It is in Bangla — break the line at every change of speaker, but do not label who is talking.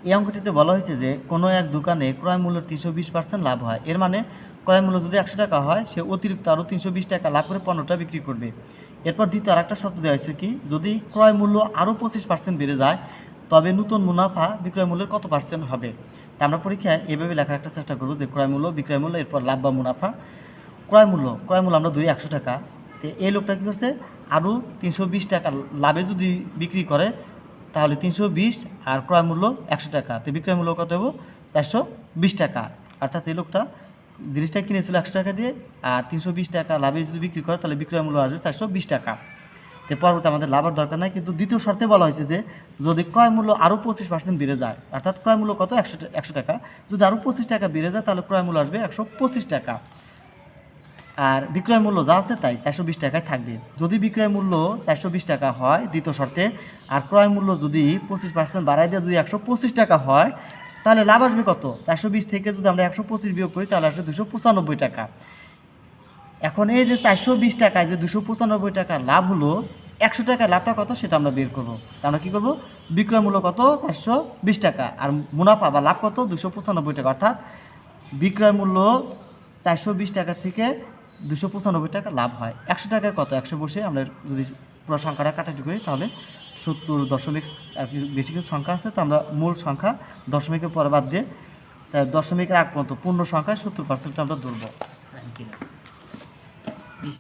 এই অঙ্কটিতে বলা হয়েছে যে কোনো এক দোকানে ক্রয় মূল্য 320% লাভ হয়। এর মানে ক্রয় মূল্য যদি 100 টাকা হয়, সে অতিরিক্ত আরও 320 টাকা লাভ করে পণ্যটা বিক্রি করবে। এরপর দ্বিতীয় আরেকটা শর্ত দেওয়া হয়েছে কি, যদি ক্রয় মূল্য আরও 25% বেড়ে যায়, তবে নতুন মুনাফা বিক্রয় মূল্যের কত পার্সেন্ট হবে। তা আমরা পরীক্ষায় এভাবে লেখার একটা চেষ্টা করবো যে ক্রয় মূল্য, বিক্রয় মূল্য, এরপর লাভ বা মুনাফা। ক্রয় মূল্য আমরা ধরি 100 টাকা। তো এই লোকটা কী করছে, আরও 320 টাকা লাভে যদি বিক্রি করে তাহলে 320 আর ক্রয় মূল্য 100 টাকা, তো বিক্রয় মূল্য কত হবে 420 টাকা। অর্থাৎ এই লোকটা জিনিসটা কিনেছিল 100 টাকা দিয়ে, আর 320 টাকা লাভে যদি বিক্রি করে তাহলে বিক্রয় মূল্য আসবে 420 টাকা। তো পরবর্তী আমাদের লাভের দরকার নাই, কিন্তু দ্বিতীয় শর্তে বলা হয়েছে যে যদি ক্রয় মূল্য আরও 25% বেড়ে যায়, অর্থাৎ ক্রয় মূল্য কত 100 টাকা, যদি আরও 25 টাকা বেড়ে যায় তাহলে ক্রয় মূল্য আসবে 125 টাকা, আর বিক্রয় মূল্য যা আছে তাই 420 টাকায় থাকবে। যদি বিক্রয় মূল্য 420 টাকা হয় দ্বিতীয় শর্তে, আর ক্রয় মূল্য যদি 25% বাড়াই দিয়ে যদি 125 টাকা হয়, তাহলে লাভ আসবে কত, 420 থেকে যদি আমরা 125 বিয়োগ করি তাহলে আসবে 295 টাকা। এখন এই যে 420 টাকায় যে 295 টাকা লাভ হলো, 100 টাকার লাভটা কত সেটা আমরা বের করবো। তা আমরা কী করবো, বিক্রয় মূল্য কত 420 টাকা, আর মুনাফা বা লাভ কত 295 টাকা, অর্থাৎ বিক্রয় মূল্য 420 টাকা থেকে 295 টাকা লাভ হয়। 100 টাকায় কত, 100 বসে আমরা যদি পুরো সংখ্যাটা কাটাটি করি তাহলে 70 দশমিক আর কি বেশি কিছু সংখ্যা আছে, তো আমরা মূল সংখ্যা দশমিকের পরে বাদ দিয়ে দশমিকের আগ পর্যন্ত পূর্ণ সংখ্যায় 70% আমরা ধরবো।